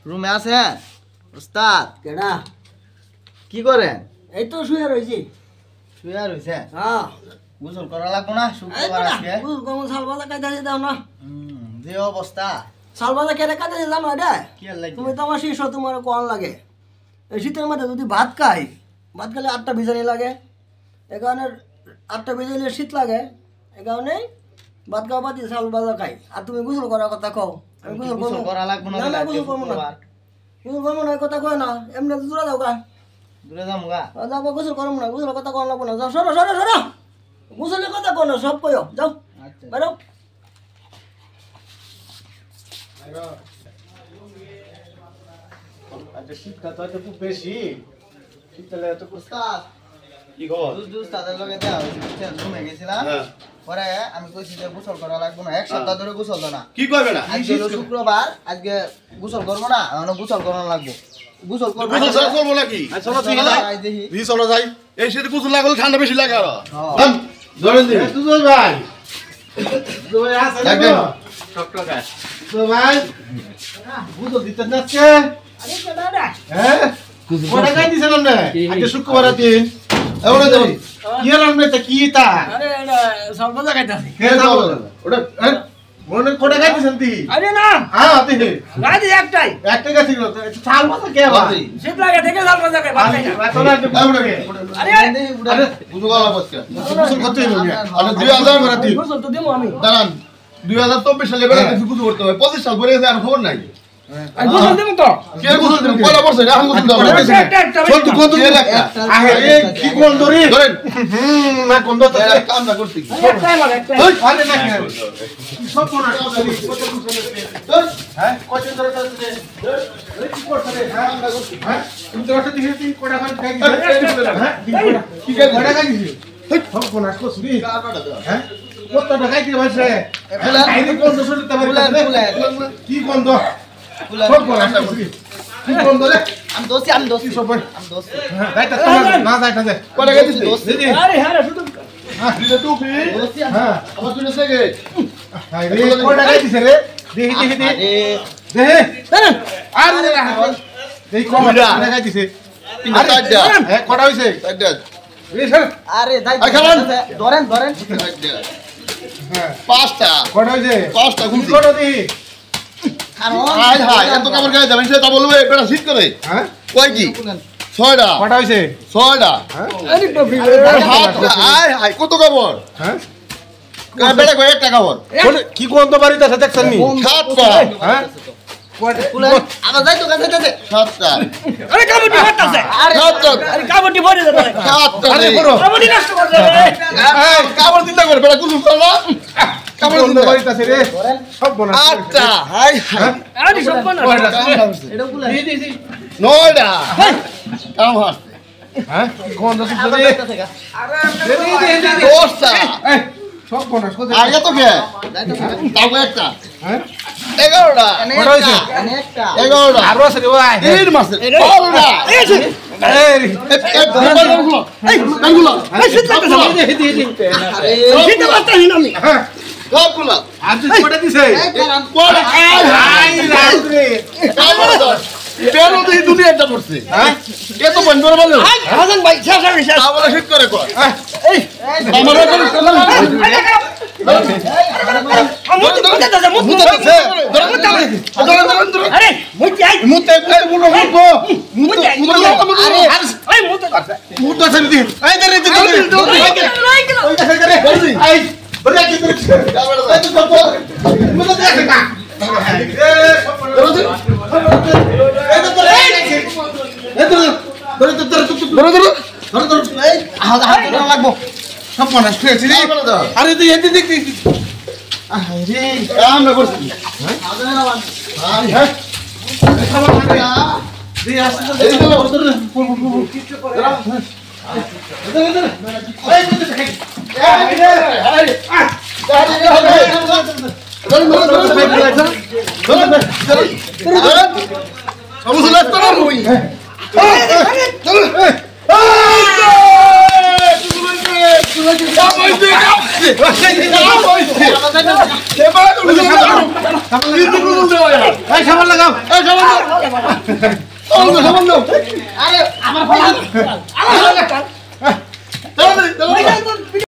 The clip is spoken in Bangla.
রুমে আছেন ওস্তাদ? কেডা? কি করেন? এই তো শুয়ে রইছি। শুয়ে রইছে? হ্যাঁ। গোসল করা লাগবো না? শুক্রবার আজকে। গোসল করব, সালবাজা কাইতাছি দাও না। যে অবস্থা। সালবাজা কেটে কাইতাছি জানো এটা? কি আর লাগে? তুমি তো আমার শিষ্য, তোমার কোন লাগে? এই শীতের মধ্যে যদি ভাত খাই, ভাত খেলে 8টা ভিজানি লাগে। এই কারণে 8টা ভিজাইলে শীত লাগে। এই কারণে ভাত খাওয়া বাদ দিয়ে সালবাজা খাই। আর তুমি গোসল করার কথা কও। আমি গোসল করা লাগবো না? না, গোসল করবো না। গোসল করবো না, এই কথা কয় না। এমনি দূরে যাও গা। দূরে যাবো গা? যাবো, গোসল করবো না। গোসলের কথা কও লাগবো না। যাও, সরো সরো সরো। গোসলের কথা কও না, সব কইও। যাও, আচ্ছা। বেরো। আচ্ছা, শীতটা তো হয়তো খুব বেশি। শীতকালে এত ওস্তাদ, কি খবর? তাদের লগে দেয়া হয়েছে, বুঝছেন? রুমে গেছিলাম। পরে আমি কইছি যে গোসল করা লাগবো না, 1 সপ্তাহ ধরে গোসল দাও না। কি করবে না? আজকে হলো শুক্রবার, আজকে গোসল করবো না, এখন গোসল করানো লাগবো। গোসল করবো করবো নাকি? চলো চলো যাই। এই শীতে গোসল না করলে ঠান্ডা বেশি লাগে আরো। ধরেন দিন দুজন ভাই। দুজন আছে না টকটকা। তো ভাই গোসল দিতে যাচ্ছে। আরে কেডা রে? হ্যাঁ? কোটা কাই দিছেন না? আজকে শুক্রবার দিন। এওড়া যাই। কি আর আপনি তা কি তা? আরে এটা সালবাজা খাইতাছি। কে দাও? ওটা মনে কোটা কাই দিছেন তি? আরে না, হ্যাঁ তি। গাড়ি একটাই। একটা গাছি ছিল তো ছাল মাথা কে ভাই? শীত লাগে থেকে সালবাজা খাই, ভাত খাই না। এখন আর এওড়া কে? আরে আরে বুঝো গলা বসকে। গোসল করতে হইলো না। আরে 2000 ভরা দিন। গোসল তো দেবো আমি। দাঁড়ান 2024 সালে বেলা কিছু গোসল করতে হবে। 25 সাল পরে গেছে আর খবর নাই। আর গোসল দেবো তো। কে গোসল দেব? পয়লা বর্ষ এখন গোসল দাও। একটা চল তুই কত দিন একটা। আরে কি কোন ধরে? ধরেন। না কোন তো কাম না করতে কি? একটাই লাগে, একটাই। ওই আরে না কেন? সব কোন হ্যাঁ কয়দিন ধরে চলছে? এই কি করছ রে? হ্যাঁ আমরা করছি। হ্যাঁ তুমি তো একটা দিছি কোটা করে খাই দিছ। হ্যাঁ কি কে কোটা খাই দিছ? এই সব কোন আসলো শুনি। হ্যাঁ কত টাকা কি হইছে? আইনি কোন দোষ দিতে পারবে না? কি কোন দোষ? সব কোন আসলো শুনি। কি কোন দোষ? আমি দোষী সব আমি দোষী। হ্যাঁ যাইতা না যাইতা দে কোটা খাই দিছ? দিদি আরে হ্যাঁ রে, শুধু হ্যাঁ দিদি টুপি দোষী হ্যাঁ আবার তুই সেগে হাই রে কোটা খাই দিছ রে? দেখি দেখি দেখি দেখি আরে দেখি কোটা খাই দিছে আরে কটা হইছে আরে দাই ধরেন হ্যাঁ পাঁচটা কটা হইছে পাঁচটা কোন গুনছি কটা দিই হাই হাই এত কাপড় গায়ে যাবেন সেটা বলবে বেটা শীত করে হ্যাঁ কয় কি ছয়টা কটা হইছে ছয়টা আরে টপি। হাত হাই হাই কত কাপড় হ্যাঁ বেটা কয় একটা কাপড় কি কোন তো বাড়িতে আছে দেখছেন নি সাতটা হ্যাঁ আবার যাই তো কাছে কাছে। সাতটা আরে কাবুটি ফাটতাছে। সাতটা আরে কাবুটি ভরে যাবে। সাতটা আরে করো কাবুটি নষ্ট করছে রে। এই কাপড় দিতে করে বেটা কুসুম করো কাপড় কোন বাড়িতে আছে রে সব বনা আটটা হাই হাই আরে সব বানা। এটা কুলা নয়টা কাম হাত হ্যাঁ কোন দোষ আবার রে যাইতাছে গা। দশটা এই সব বনা কোথায় আগে তো কে তাও একটা হ্যাঁ 11টা এনে কটা হইছে? একটা, এনে একটা। 11টা আরো আছে রে ভাই 3 মাসে 12টা এই শীতে পারতাছি না আমি। হ্যাঁ। সবগুলা আজ কটা দিছে এই কারণ পরে আই রাত রে তেরো দিয়ে দুনিয়াটা পড়ছে হ্যাঁ কে তো বন্ধ করে বললো হাসান ভাই শেষ হবে শেষ। আবার শীত করে কয় এই আমার মুতে মুতে মুতে। আরে মুতে আই মুতে মুতে মুতে মুতে আরে আই মুতে করছে। মুতে আছে নি এই দে রে দে ওই কাছে করে এই বড় কি করে মুতে দে কা হাত ধরা লাগবো। সব মানুষ খেয়েছি রে আরে তুই এতে দেখতে আরে আমরা করছি হ্যাঁ খাবার খাবে দিয়ে আসতে তো এই খাবার লাগাও সাবান দাও